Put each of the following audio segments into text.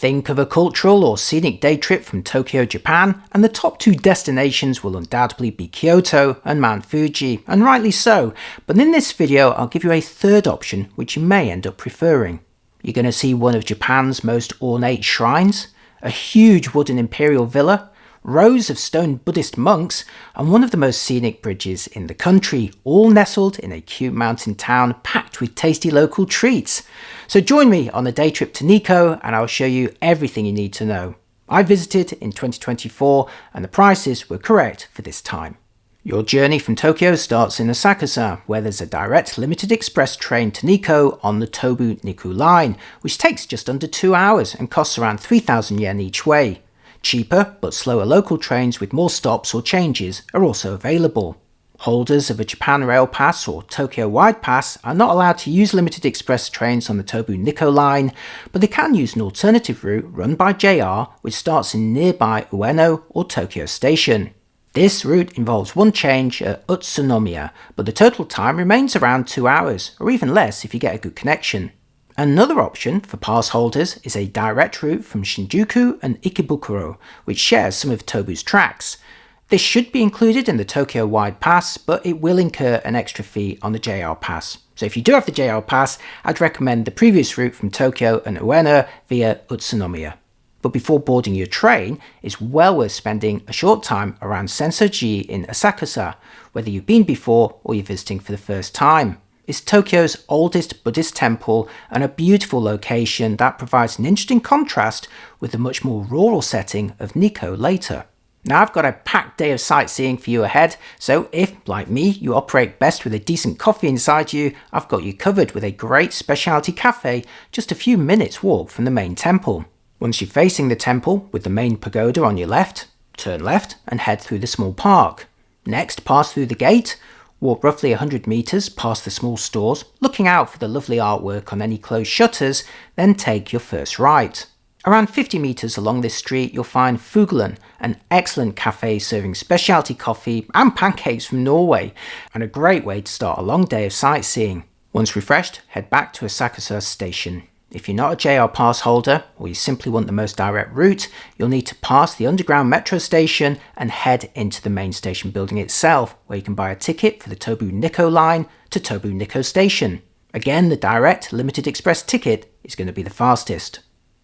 Think of a cultural or scenic day trip from Tokyo, Japan, and the top two destinations will undoubtedly be Kyoto and Mount Fuji, and rightly so, but in this video I'll give you a third option which you may end up preferring. You're going to see one of Japan's most ornate shrines, a huge wooden imperial villa, rows of stone Buddhist monks, and one of the most scenic bridges in the country, all nestled in a cute mountain town packed with tasty local treats. So join me on a day trip to Nikko and I'll show you everything you need to know. I visited in 2024 and the prices were correct for this time. Your journey from Tokyo starts in Asakusa, where there's a direct limited express train to Nikko on the Tobu-Nikko line, which takes just under 2 hours and costs around 3,000 yen each way. Cheaper but slower local trains with more stops or changes are also available. Holders of a Japan Rail Pass or Tokyo Wide Pass are not allowed to use limited express trains on the Tobu-Nikko line, but they can use an alternative route run by JR which starts in nearby Ueno or Tokyo Station. This route involves one change at Utsunomiya, but the total time remains around 2 hours, or even less if you get a good connection. Another option for pass holders is a direct route from Shinjuku and Ikebukuro, which shares some of Tobu's tracks. This should be included in the Tokyo Wide Pass, but it will incur an extra fee on the JR Pass. So if you do have the JR Pass, I'd recommend the previous route from Tokyo and Ueno via Utsunomiya. But before boarding your train, it's well worth spending a short time around Sensoji in Asakusa, whether you've been before or you're visiting for the first time. It's Tokyo's oldest Buddhist temple and a beautiful location that provides an interesting contrast with the much more rural setting of Nikko later. Now I've got a packed day of sightseeing for you ahead, so if, like me, you operate best with a decent coffee inside you, I've got you covered with a great specialty cafe just a few minutes walk from the main temple. Once you're facing the temple with the main pagoda on your left, turn left and head through the small park. Next, pass through the gate, walk roughly 100 meters past the small stores, looking out for the lovely artwork on any closed shutters, then take your first right. Around 50 meters along this street you'll find Fuglen, an excellent cafe serving specialty coffee and pancakes from Norway, and a great way to start a long day of sightseeing. Once refreshed, head back to Asakusa station. If you're not a JR pass holder, or you simply want the most direct route, you'll need to pass the underground metro station and head into the main station building itself, where you can buy a ticket for the Tobu-Nikko line to Tobu-Nikko station. Again, the direct limited express ticket is going to be the fastest.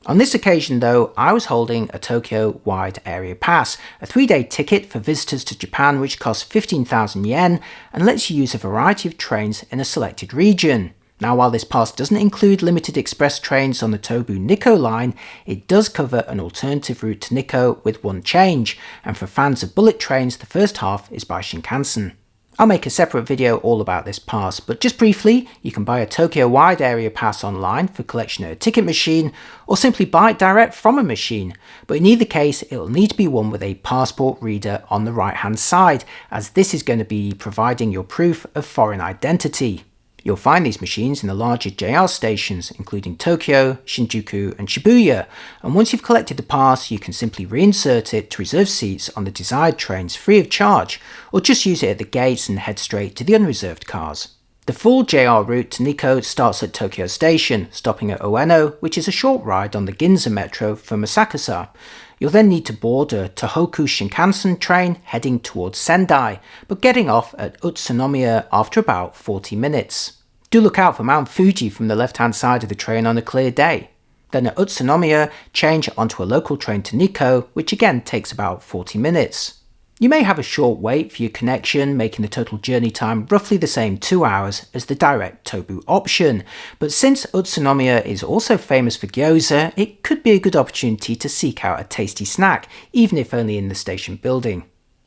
On this occasion though, I was holding a Tokyo Wide Area Pass, a 3-day ticket for visitors to Japan which costs 15,000 yen and lets you use a variety of trains in a selected region. Now, while this pass doesn't include limited express trains on the Tobu-Nikko line, it does cover an alternative route to Nikko with one change, and for fans of bullet trains, the first half is by Shinkansen. I'll make a separate video all about this pass, but just briefly, you can buy a Tokyo Wide Area Pass online for collection at a ticket machine, or simply buy it direct from a machine, but in either case, it'll need to be one with a passport reader on the right hand side, as this is going to be providing your proof of foreign identity. You'll find these machines in the larger JR stations, including Tokyo, Shinjuku and Shibuya, and once you've collected the pass, you can simply reinsert it to reserve seats on the desired trains free of charge, or just use it at the gates and head straight to the unreserved cars. The full JR route to Nikko starts at Tokyo Station, stopping at Ueno, which is a short ride on the Ginza Metro from Asakusa. You'll then need to board a Tohoku Shinkansen train heading towards Sendai, but getting off at Utsunomiya after about 40 minutes. Do look out for Mount Fuji from the left-hand side of the train on a clear day. Then at Utsunomiya, change onto a local train to Nikko, which again takes about 40 minutes. You may have a short wait for your connection, making the total journey time roughly the same 2 hours as the direct Tobu option, but since Utsunomiya is also famous for gyoza, it could be a good opportunity to seek out a tasty snack, even if only in the station building.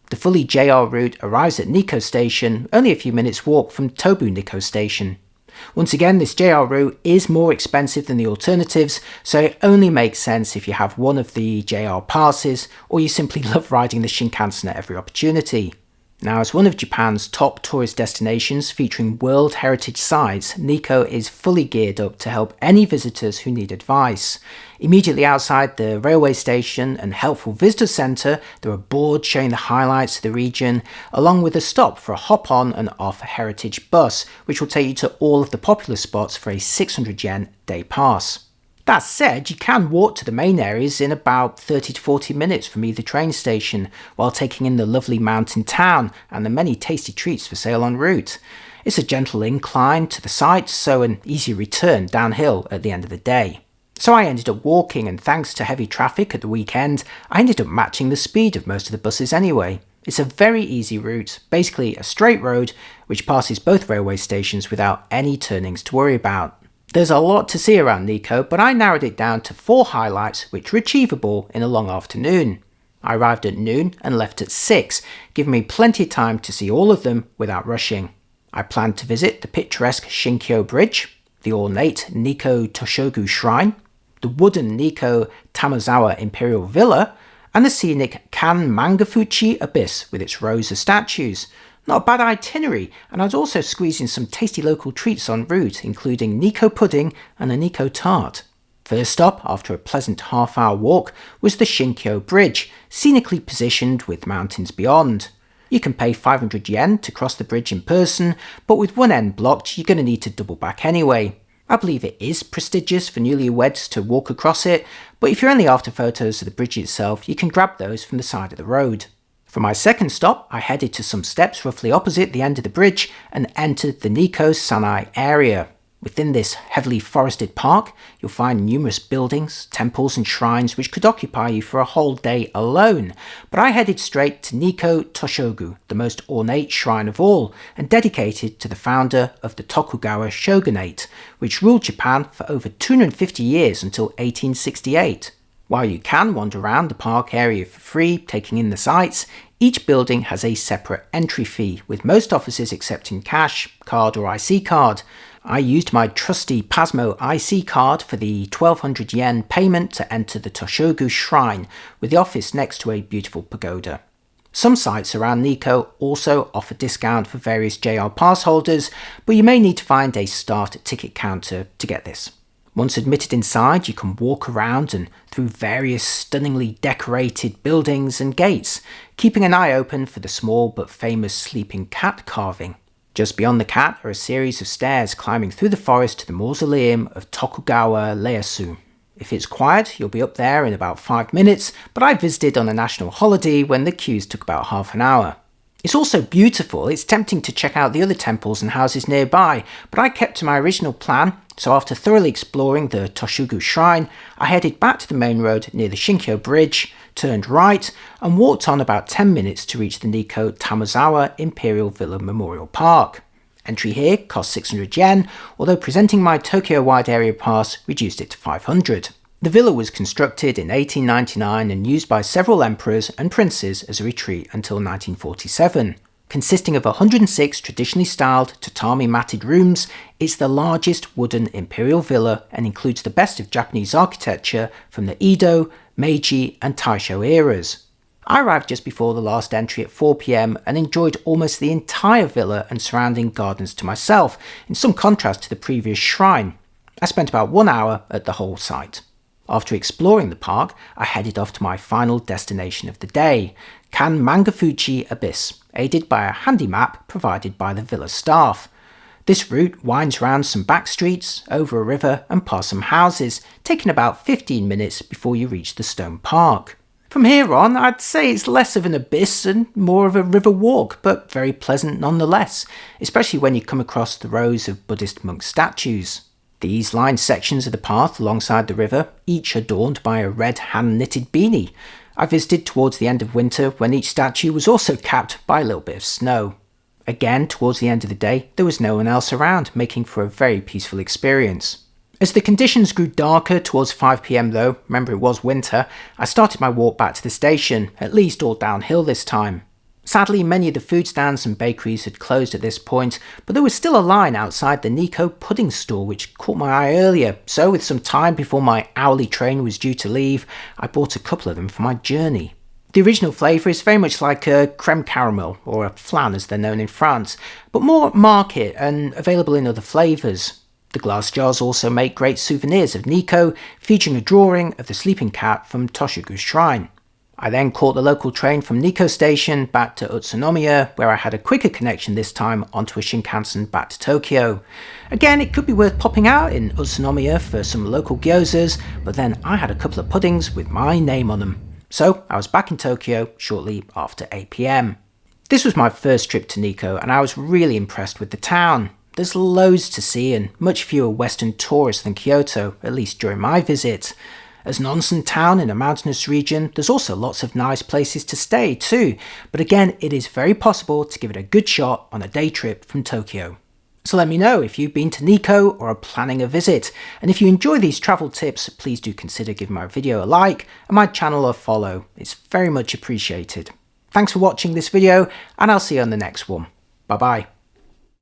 The fully JR route arrives at Nikko station, only a few minutes walk from Tobu-Nikko station. Once again, this JR route is more expensive than the alternatives, so it only makes sense if you have one of the JR passes or you simply love riding the Shinkansen at every opportunity. Now, as one of Japan's top tourist destinations featuring World Heritage sites, Nikko is fully geared up to help any visitors who need advice. Immediately outside the railway station and helpful visitor centre, there are boards showing the highlights of the region, along with a stop for a hop-on and off heritage bus, which will take you to all of the popular spots for a 600 yen day pass. That said, you can walk to the main areas in about 30 to 40 minutes from either train station, while taking in the lovely mountain town and the many tasty treats for sale en route. It's a gentle incline to the sights, so an easy return downhill at the end of the day. So I ended up walking, and thanks to heavy traffic at the weekend, I ended up matching the speed of most of the buses anyway. It's a very easy route, basically a straight road which passes both railway stations without any turnings to worry about. There's a lot to see around Nikko, but I narrowed it down to 4 highlights which were achievable in a long afternoon. I arrived at noon and left at 6, giving me plenty of time to see all of them without rushing. I planned to visit the picturesque Shinkyo Bridge, the ornate Nikko Toshogu Shrine, the wooden Nikko Tamazawa Imperial Villa, and the scenic Kan Mangafuchi Abyss with its rows of statues. Not a bad itinerary, and I was also squeezing some tasty local treats en route, including Nikko pudding and a Nikko tart. First stop, after a pleasant half-hour walk, was the Shinkyo Bridge, scenically positioned with mountains beyond. You can pay 500 yen to cross the bridge in person, but with one end blocked, you're going to need to double back anyway. I believe it is prestigious for newlyweds to walk across it, but if you're only after photos of the bridge itself, you can grab those from the side of the road. For my second stop, I headed to some steps roughly opposite the end of the bridge and entered the Nikko Sanai area. Within this heavily forested park, you'll find numerous buildings, temples and shrines which could occupy you for a whole day alone, but I headed straight to Nikko Toshogu, the most ornate shrine of all, and dedicated to the founder of the Tokugawa shogunate, which ruled Japan for over 250 years until 1868. While you can wander around the park area for free, taking in the sights, each building has a separate entry fee, with most offices accepting cash, card or IC card. I used my trusty Pasmo IC card for the 1200 yen payment to enter the Toshogu Shrine, with the office next to a beautiful pagoda. Some sites around Nikko also offer discount for various JR pass holders, but you may need to find a start ticket counter to get this. Once admitted inside, you can walk around and through various stunningly decorated buildings and gates, keeping an eye open for the small but famous sleeping cat carving. Just beyond the cat are a series of stairs climbing through the forest to the mausoleum of Tokugawa Ieyasu. If it's quiet, you'll be up there in about 5 minutes, but I visited on a national holiday when the queues took about half an hour. It's also beautiful. It's tempting to check out the other temples and houses nearby, but I kept to my original plan, so after thoroughly exploring the Toshogu Shrine, I headed back to the main road near the Shinkyo Bridge, turned right, and walked on about 10 minutes to reach the Nikko Tamazawa Imperial Villa Memorial Park. Entry here cost 600 yen, although presenting my Tokyo Wide Area Pass reduced it to 500. The villa was constructed in 1899 and used by several emperors and princes as a retreat until 1947. Consisting of 106 traditionally styled tatami matted rooms, it's the largest wooden imperial villa and includes the best of Japanese architecture from the Edo, Meiji and Taisho eras. I arrived just before the last entry at 4 PM and enjoyed almost the entire villa and surrounding gardens to myself, in some contrast to the previous shrine. I spent about 1 hour at the whole site. After exploring the park, I headed off to my final destination of the day, Kan Mangafuchi Abyss, aided by a handy map provided by the villa staff. This route winds round some back streets, over a river and past some houses, taking about 15 minutes before you reach the stone park. From here on, I'd say it's less of an abyss and more of a river walk, but very pleasant nonetheless, especially when you come across the rows of Buddhist monk statues. These line sections of the path alongside the river, each adorned by a red hand-knitted beanie. I visited towards the end of winter when each statue was also capped by a little bit of snow. Again, towards the end of the day, there was no one else around, making for a very peaceful experience. As the conditions grew darker towards 5 PM though, remember it was winter, I started my walk back to the station, at least all downhill this time. Sadly, many of the food stands and bakeries had closed at this point, but there was still a line outside the Nikko pudding store which caught my eye earlier, so with some time before my hourly train was due to leave, I bought a couple of them for my journey. The original flavour is very much like a creme caramel, or a flan as they're known in France, but more market and available in other flavours. The glass jars also make great souvenirs of Nikko, featuring a drawing of the sleeping cat from Toshogu's shrine. I then caught the local train from Nikko station back to Utsunomiya, where I had a quicker connection this time onto a Shinkansen back to Tokyo. Again, it could be worth popping out in Utsunomiya for some local gyozas, but then I had a couple of puddings with my name on them. So I was back in Tokyo shortly after 8 PM. This was my first trip to Nikko and I was really impressed with the town. There's loads to see and much fewer Western tourists than Kyoto, at least during my visit. As an onsen town in a mountainous region, there's also lots of nice places to stay too, but again, it is very possible to give it a good shot on a day trip from Tokyo. So let me know if you've been to Nikko or are planning a visit, and if you enjoy these travel tips, please do consider giving my video a like and my channel a follow. It's very much appreciated. Thanks for watching this video, and I'll see you on the next one. Bye bye.